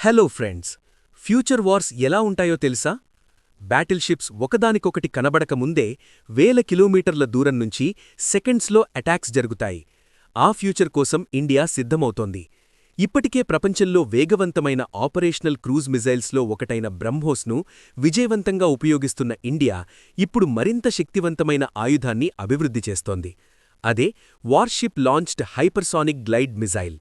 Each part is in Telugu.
హలో ఫ్రెండ్స్, ఫ్యూచర్ వార్స్ ఎలా ఉంటాయో తెలుసా? బ్యాటిల్ షిప్స్ ఒకదానికొకటి కనబడక ముందే వేల కిలోమీటర్ల దూరం నుంచి సెకండ్స్లో అటాక్స్ జరుగుతాయి. ఆ ఫ్యూచర్ కోసం ఇండియా సిద్ధమవుతోంది. ఇప్పటికే ప్రపంచంలో వేగవంతమైన ఆపరేషనల్ క్రూజ్ మిజైల్స్లో ఒకటైన బ్రహ్మోస్ను విజయవంతంగా ఉపయోగిస్తున్న ఇండియా ఇప్పుడు మరింత శక్తివంతమైన ఆయుధాన్ని అభివృద్ధి చేస్తోంది. అదే worship launched hypersonic glide missile.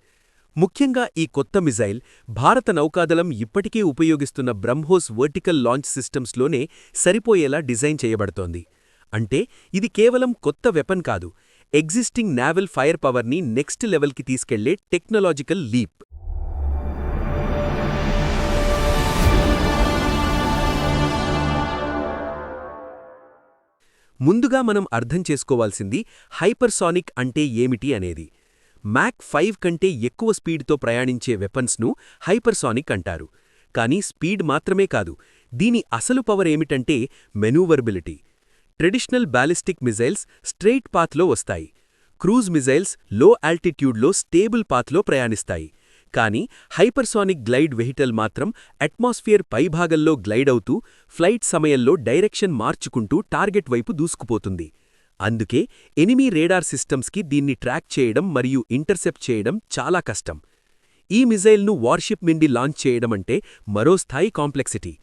ముఖ్యంగా ఈ కొత్త మిజైల్ భారత నౌకాదళం ఇప్పటికే ఉపయోగిస్తున్న బ్రహ్మోస్ వర్టికల్ లాంచ్ సిస్టమ్స్లోనే సరిపోయేలా డిజైన్ చేయబడుతోంది. అంటే ఇది కేవలం కొత్త వెపన్ కాదు, ఎగ్జిస్టింగ్ నావల్ ఫైర్ పవర్ని నెక్స్ట్ లెవెల్కి తీసుకెళ్లే టెక్నాలజికల్ లీప్. ముందుగా మనం అర్థం చేసుకోవాల్సింది హైపర్సానిక్ అంటే ఏమిటి అనేది. మ్యాక్ 5 కంటే ఎక్కువ స్పీడ్తో ప్రయాణించే వెపన్స్ను హైపర్సానిక్ అంటారు. కానీ స్పీడ్ మాత్రమే కాదు, దీని అసలు పవర్ ఏమిటంటే మెనూవర్బిలిటీ. ట్రెడిషనల్ బాలిస్టిక్ మిజైల్స్ స్ట్రెయిట్ పాత్లో వస్తాయి. క్రూజ్ మిజైల్స్ లో ఆల్టిట్యూడ్లో స్టేబుల్ పాత్లో ప్రయాణిస్తాయి. కానీ హైపర్సానిక్ గ్లైడ్ వెహికల్ మాత్రం అట్మాస్ఫియర్ పైభాగంలో గ్లైడ్ అవుతూ ఫ్లైట్ సమయంలో డైరెక్షన్ మార్చుకుంటూ టార్గెట్ వైపు దూసుకుపోతుంది. అందుకే ఎనిమీ రేడార్ సిస్టమ్స్కి దీన్ని ట్రాక్ చేయడం మరియు ఇంటర్సెప్ట్ చేయడం చాలా కష్టం. ఈ మిజైల్ను వార్షిప్ నుండి లాంచ్ చేయడమంటే మరో స్థాయి కాంప్లెక్సిటీ.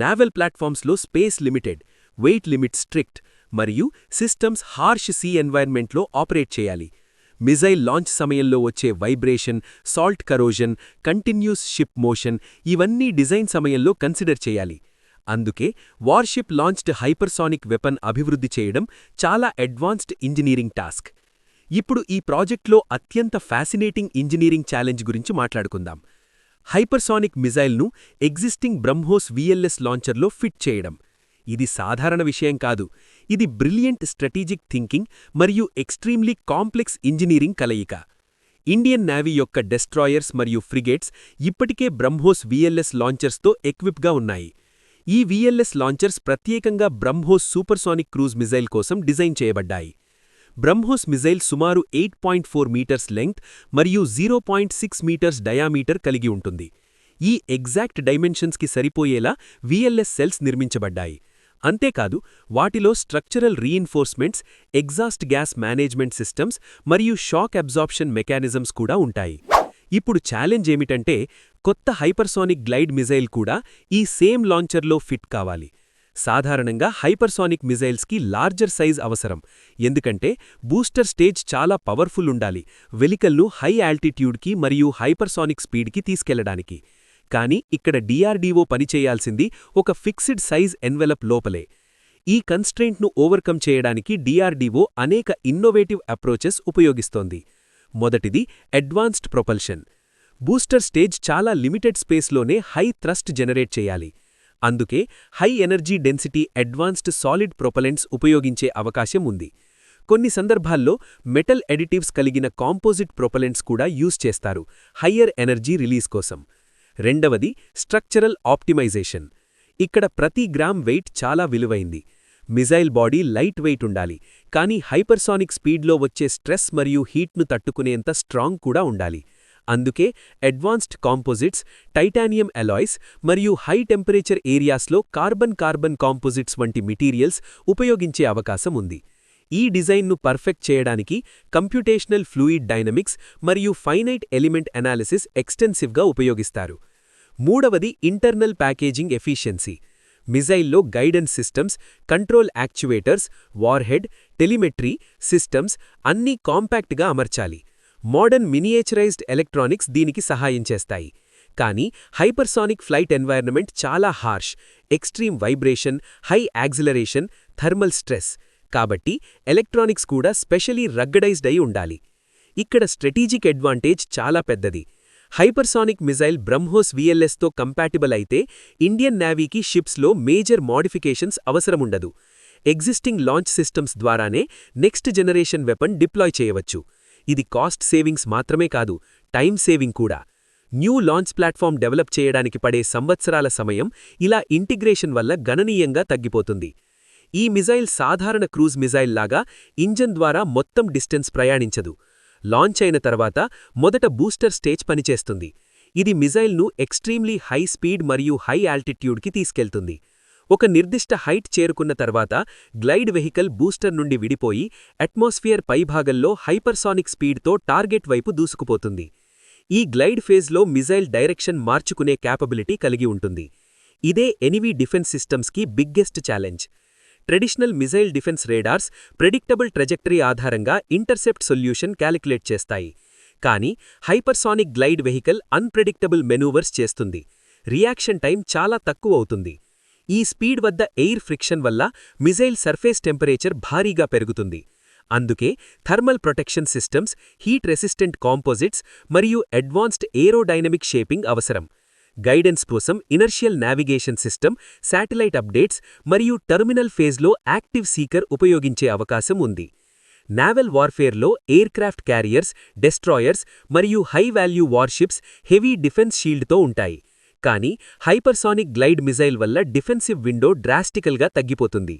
నావల్ ప్లాట్ఫామ్స్లో space limited, weight limit strict మరియు సిస్టమ్స్ హార్ష్ సీ ఎన్వైర్న్మెంట్లో ఆపరేట్ చేయాలి. మిజైల్ లాంచ్ సమయంలో వచ్చే vibration, salt corrosion, continuous ship motion ఇవన్నీ డిజైన్ సమయంలో కన్సిడర్ చేయాలి. అందుకే వార్షిప్ లాంచ్డ్ హైపర్సానిక్ వెపన్ అభివృద్ధి చేయడం చాలా అడ్వాన్స్డ్ ఇంజనీరింగ్ టాస్క్. ఇప్పుడు ఈ ప్రాజెక్ట్లో అత్యంత ఫ్యాసినేటింగ్ ఇంజనీరింగ్ ఛాలెంజ్ గురించి మాట్లాడుకుందాం. హైపర్సానిక్ మిజైల్ను ఎగ్జిస్టింగ్ బ్రహ్మోస్ విఎల్ఎస్ లాంచర్లో ఫిట్ చేయడం. ఇది సాధారణ విషయం కాదు, ఇది బ్రిలియంట్ స్ట్రాటజిక్ థింకింగ్ మరియు ఎక్స్ట్రీమ్లీ కాంప్లెక్స్ ఇంజనీరింగ్ కలయిక. ఇండియన్ నేవీ యొక్క డెస్ట్రాయర్స్ మరియు ఫ్రిగేట్స్ ఇప్పటికే బ్రహ్మోస్ విఎల్ఎస్ లాంచర్స్తో ఎక్విప్గా ఉన్నాయి. ఈ విఎల్ఎస్ లాంచర్స్ ప్రత్యేకంగా బ్రహ్మోస్ సూపర్సానిక్ క్రూజ్ మిజైల్ కోసం డిజైన్ చేయబడ్డాయి. బ్రహ్మోస్ మిజైల్ సుమారు 8.4 మీటర్స్ లెంగ్త్ మరియు 0.6 మీటర్స్ డయామీటర్ కలిగి ఉంటుంది. ఈ ఎగ్జాక్ట్ డైమెన్షన్స్కి సరిపోయేలా విఎల్ఎస్ సెల్స్ నిర్మించబడ్డాయి. అంతేకాదు, వాటిలో structural reinforcements, exhaust gas management systems మరియు షాక్ అబ్జార్ప్షన్ మెకానిజమ్స్ కూడా ఉంటాయి. ఇప్పుడు ఛాలెంజ్ ఏమిటంటే కొత్త హైపర్సానిక్ గ్లైడ్ మిజైల్ కూడా ఈ సేమ్ లాంచర్లో ఫిట్ కావాలి. సాధారణంగా హైపర్సానిక్ మిజైల్స్కి లార్జర్ సైజ్ అవసరం, ఎందుకంటే బూస్టర్ స్టేజ్ చాలా పవర్ఫుల్ ఉండాలి వెహికల్ను హై ఆల్టిట్యూడ్కి మరియు హైపర్సానిక్ స్పీడ్కి తీసుకెళ్లడానికి. కానీ ఇక్కడ డిఆర్డీఓ పనిచేయాల్సింది ఒక ఫిక్స్డ్ సైజ్ ఎన్వెలప్ లోపలే. ఈ కన్స్ట్రెయింట్ను ఓవర్కమ్ చేయడానికి డిఆర్డీఓ అనేక ఇన్నోవేటివ్ అప్రోచెస్ ఉపయోగిస్తోంది. మొదటిది అడ్వాన్స్డ్ ప్రొపల్షన్. బూస్టర్ స్టేజ్ చాలా లిమిటెడ్ స్పేస్లోనే హై థ్రస్ట్ జనరేట్ చేయాలి. అందుకే high energy density advanced solid propellants ఉపయోగించే అవకాశం ఉంది. కొన్ని సందర్భాల్లో మెటల్ ఎడిటివ్స్ కలిగిన కాంపోజిట్ ప్రొపలెంట్స్ కూడా యూజ్ చేస్తారు హయ్యర్ ఎనర్జీ రిలీజ్ కోసం. రెండవది స్ట్రక్చరల్ ఆప్టిమైజేషన్. ఇక్కడ ప్రతి గ్రామ్ వెయిట్ చాలా విలువైంది. మిజైల్ బాడీ లైట్ వెయిట్ ఉండాలి, కానీ హైపర్సానిక్ స్పీడ్లో వచ్చే స్ట్రెస్ మరియు హీట్ను తట్టుకునేంత స్ట్రాంగ్ కూడా ఉండాలి. అందుకే అడ్వాన్స్డ్ కాంపోజిట్స్, టైటానియం అలాయ్స్ మరియు హై టెంపరేచర్ ఏరియాస్లో కార్బన్ కాంపోజిట్స్ వంటి మెటీరియల్స్ ఉపయోగించే అవకాశం ఉంది. ఈ డిజైన్ను పర్ఫెక్ట్ చేయడానికి కంప్యూటేషనల్ ఫ్లూయిడ్ డైనమిక్స్ మరియు ఫైనైట్ ఎలిమెంట్ అనాలిసిస్ ఎక్స్టెన్సివ్గా ఉపయోగిస్తారు. మూడవది ఇంటర్నల్ ప్యాకేజింగ్ ఎఫిషియన్సీ. మిజైల్లో guidance systems, control actuators, warhead, telemetry systems అన్నీ కాంపాక్ట్గా అమర్చాలి. మోడర్న్ మినియేచరైజ్డ్ ఎలక్ట్రానిక్స్ దీనికి సహాయం చేస్తాయి. కానీ హైపర్సానిక్ ఫ్లైట్ ఎన్వైర్న్మెంట్ చాలా harsh, extreme vibration, high acceleration, thermal stress. కాబట్టి ఎలక్ట్రానిక్స్ కూడా స్పెషలీ రగ్గడైజ్డ్ అయి ఉండాలి. ఇక్కడ స్ట్రాటజిక్ అడ్వాంటేజ్ చాలా పెద్దది. హైపర్సానిక్ మిజైల్ బ్రహ్మోస్ విఎల్ఎస్తో కంపాటిబుల్ అయితే ఇండియన్ నేవీకి షిప్స్లో మేజర్ మోడిఫికేషన్స్ అవసరముండదు. ఎగ్జిస్టింగ్ లాంచ్ సిస్టమ్స్ ద్వారానే నెక్స్ట్ జనరేషన్ వెపన్ డిప్లాయ్ చేయవచ్చు. ఇది కాస్ట్ సేవింగ్స్ మాత్రమే కాదు, టైమ్ సేవింగ్ కూడా. న్యూ లాంచ్ ప్లాట్ఫామ్ డెవలప్ చేయడానికి పడే సంవత్సరాల సమయం ఇలా ఇంటిగ్రేషన్ వల్ల గణనీయంగా తగ్గిపోతుంది. ఈ మిజైల్ సాధారణ క్రూజ్ మిజైల్ లాగా ఇంజన్ ద్వారా మొత్తం డిస్టెన్స్ ప్రయాణించదు. లాంచ్ అయిన తర్వాత మొదట బూస్టర్ స్టేజ్ పనిచేస్తుంది. ఇది మిజైల్ను ఎక్స్ట్రీమ్లీ హై స్పీడ్ మరియు హై ఆల్టిట్యూడ్కి తీసుకెళ్తుంది. ఒక నిర్దిష్ట హైట్ చేరుకున్న తర్వాత గ్లైడ్ వెహికల్ బూస్టర్ నుండి విడిపోయి అట్మాస్ఫియర్ పైభాగంలో హైపర్సానిక్ స్పీడ్తో టార్గెట్ వైపు దూసుకుపోతుంది. ఈ గ్లైడ్ ఫేజ్లో మిజైల్ డైరెక్షన్ మార్చుకునే క్యాపబిలిటీ కలిగి ఉంటుంది. ఇదే ఎనిమీ డిఫెన్స్ సిస్టమ్స్కి biggest challenge. Traditional missile defence radars predictable trajectory ఆధారంగా ఇంటర్సెప్ట్ సొల్యూషన్ క్యాలిక్యులేట్ చేస్తాయి. కానీ hypersonic glide vehicle unpredictable manoeuvres చేస్తుంది. రియాక్షన్ టైం చాలా తక్కువ అవుతుంది. ఈ స్పీడ్ వద్ద ఎయిర్ ఫ్రిక్షన్ వల్ల మిజైల్ సర్ఫేస్ టెంపరేచర్ భారీగా పెరుగుతుంది. అందుకే thermal protection systems, heat resistant composites మరియు అడ్వాన్స్డ్ ఏరోడైనమిక్ షేపింగ్ అవసరం. గైడెన్స్ కోసం inertial navigation system, satellite updates మరియు టెర్మినల్ ఫేజ్లో యాక్టివ్ సీకర్ ఉపయోగించే అవకాశం ఉంది. నావల్ వార్ఫేర్లో ఎయిర్క్రాఫ్ట్ క్యారియర్స్, డెస్ట్రాయర్స్ మరియు high value warships heavy defence షీల్డ్తో ఉంటాయి. కానీ హైపర్సానిక్ గ్లైడ్ మిజైల్ వల్ల డిఫెన్సివ్ విండో డ్రాస్టికల్గా తగ్గిపోతుంది.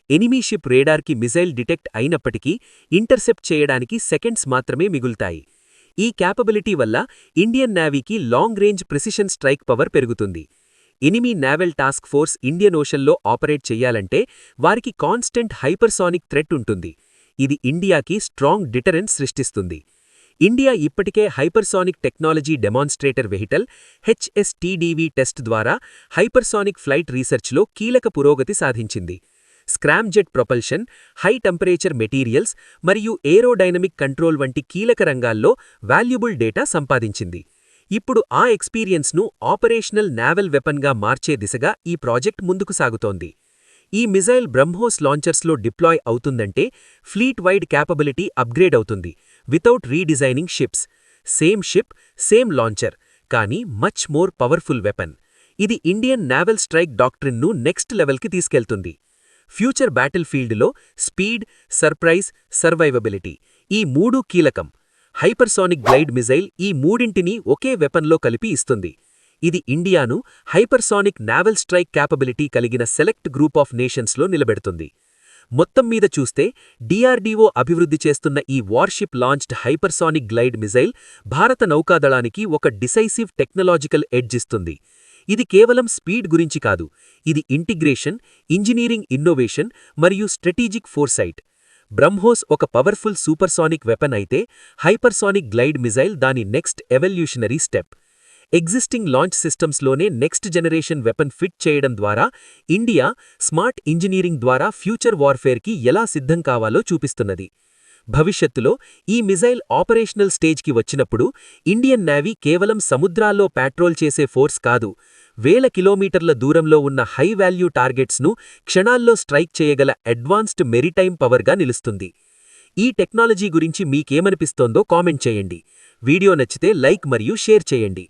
ఎనిమీ షిప్ రేడార్కి మిజైల్ డిటెక్ట్ అయినప్పటికీ ఇంటర్సెప్ట్ చేయడానికి సెకండ్స్ మాత్రమే మిగులుతాయి. ఈ క్యాపబిలిటీ వల్ల ఇండియన్ నేవీకి long range precision strike power పెరుగుతుంది. Enemy naval task force Indian ఓషన్లో ఆపరేట్ చెయ్యాలంటే వారికి కాన్స్టెంట్ హైపర్సానిక్ థ్రెట్ ఉంటుంది. ఇది ఇండియాకి స్ట్రాంగ్ డిటరెన్స్ సృష్టిస్తుంది. ఇండియా ఇప్పటికే hypersonic technology demonstrator vehicle HSTDV test ద్వారా హైపర్సానిక్ ఫ్లైట్ రీసెర్చ్లో కీలక పురోగతి సాధించింది. Scramjet propulsion, high temperature materials మరియు ఏరోడైనమిక్ కంట్రోల్ వంటి కీలక రంగాల్లో వాల్యుబుల్ డేటా సంపాదించింది. ఇప్పుడు ఆ ఎక్స్పీరియన్స్ను ఆపరేషనల్ నావల్ వెపన్గా మార్చే దిశగా ఈ ప్రాజెక్ట్ ముందుకు సాగుతోంది. ఈ మిజైల్ బ్రహ్మోస్ లాంచర్స్లో డిప్లాయ్ అవుతుందంటే ఫ్లీట్ వైడ్ క్యాపబిలిటీ అప్గ్రేడ్ అవుతుంది. Without redesigning ships. Same ship, same launcher, కానీ మచ్ మోర్ పవర్ఫుల్ వెపన్. ఇది ఇండియన్ నావల్ స్ట్రైక్ డాక్ట్రిన్ను నెక్స్ట్ లెవెల్కి తీసుకెళ్తుంది. ఫ్యూచర్ బ్యాటిల్ ఫీల్డ్లో స్పీడ్, సర్ప్రైజ్, సర్వైవబిలిటీ ఈ మూడూ కీలకం. హైపర్సానిక్ గ్లైడ్ మిజైల్ ఈ మూడింటినీ ఒకే వెపన్లో కలిపి ఇస్తుంది. ఇది ఇండియాను హైపర్సానిక్ నావల్ స్ట్రైక్ క్యాపబిలిటీ కలిగిన సెలెక్ట్ గ్రూప్ ఆఫ్ నేషన్స్లో నిలబెడుతుంది. మొత్తం మీద చూస్తే DRDO అభివృద్ధి చేస్తున్న ఈ worship launched hypersonic glide missile భారత నౌకాదళానికి ఒక డిసైసివ్ టెక్నాలజికల్ ఎడ్జ్ ఇస్తుంది. ఇది కేవలం స్పీడ్ గురించి కాదు, ఇది ఇంటిగ్రేషన్, ఇంజనీరింగ్ ఇన్నోవేషన్ మరియు స్ట్రాటజిక్ ఫోర్సైట్. బ్రహ్మోస్ ఒక పవర్ఫుల్ సూపర్సానిక్ వెపన్ అయితే హైపర్సానిక్ గ్లైడ్ మిజైల్ దాని next evolutionary step. Existing launch సిస్టమ్స్లోనే నెక్స్ట్ జనరేషన్ వెపన్ ఫిట్ చేయడం ద్వారా ఇండియా స్మార్ట్ ఇంజనీరింగ్ ద్వారా ఫ్యూచర్ వార్ఫేర్కి ఎలా సిద్ధం కావాలో చూపిస్తున్నది. భవిష్యత్తులో ఈ మిజైల్ ఆపరేషనల్ స్టేజ్కి వచ్చినప్పుడు ఇండియన్ నేవీ కేవలం సముద్రాల్లో పాట్రోల్ చేసే ఫోర్స్ కాదు, వేల కిలోమీటర్ల దూరంలో ఉన్న హై వాల్యూ టార్గెట్స్ను క్షణాల్లో స్ట్రైక్ చేయగల అడ్వాన్స్డ్ మెరిటైమ్ పవర్గా నిలుస్తుంది. ఈ టెక్నాలజీ గురించి మీకేమనిపిస్తోందో కామెంట్ చేయండి. వీడియో నచ్చితే లైక్ మరియు షేర్ చేయండి.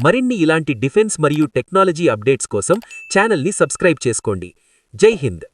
మరిన్ని ఇలాంటి డిఫెన్స్ మరియు టెక్నాలజీ అప్డేట్స్ కోసం ఛానల్ని సబ్స్క్రైబ్ చేసుకోండి. జై హింద్.